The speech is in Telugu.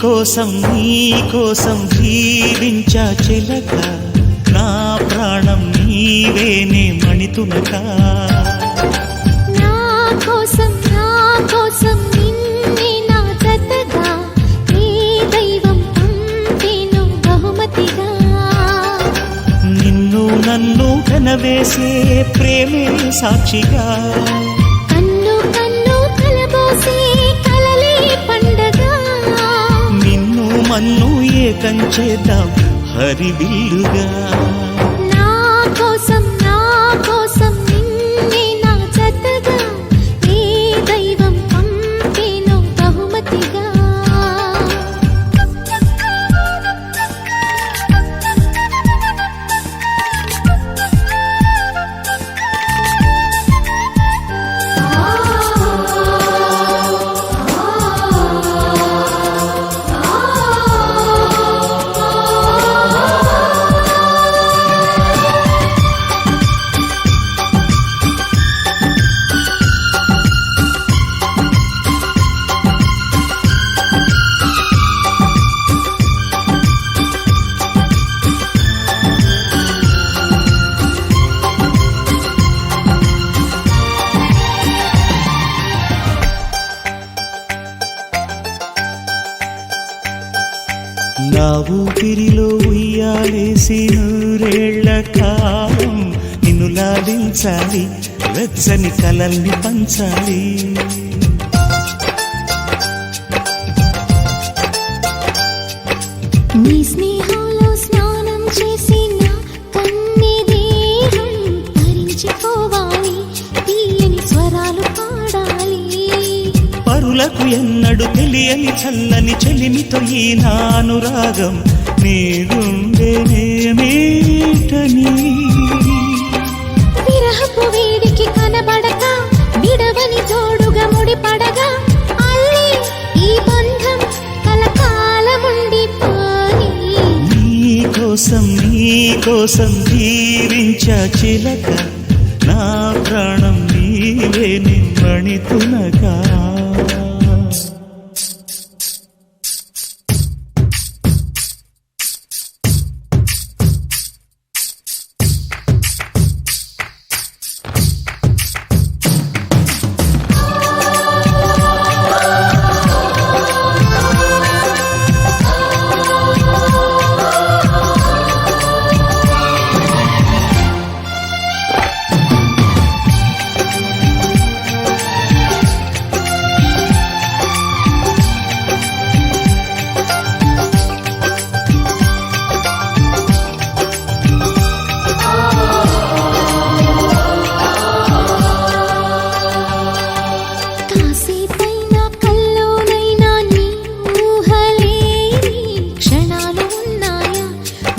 కోసం జీవించా చిలక, నా ప్రాణం నీవేనే మణితునక. నా కోసం నిన్నే నా జతగా, నీ దైవం పంపేను బహుమతిగా. నిన్ను నన్ను కనవేసే ప్రేమే సాక్షిగా, కన్ను కలబోసే కలలే పండగ. నిన్ను మన్ను ఏకం చేద్దాం హరివిల్లుగా. నా కోసం నిన్నే నా జతగా, నీ దైవం పంపేను బహుమతిగా. నా ఊపిరిలో ఉయ్యాలేసి నూరేళ్ల కాలం నిన్ను లాలించాలి, వెచ్చని కలల్ని పంచాలి. నీ స్నేహంలో స్నానం చేసిన కన్ని దేహం తరించిపోవాలి, తీయని స్వరాలు పాడాలి. పరులకు ఎన్నడు తెలియని చల్లని చెలిమితో ఈ నానురాగం నీ గుండెనేమేటని. విరహపు వేడికి కనబడక విడవని తోడుగా ముడిపడగా, అల్లి ఈ బంధం కలకాలముండిపోని. నీ కోసం జీవించా చిలక, నా ప్రాణం నీవే మణితునగా.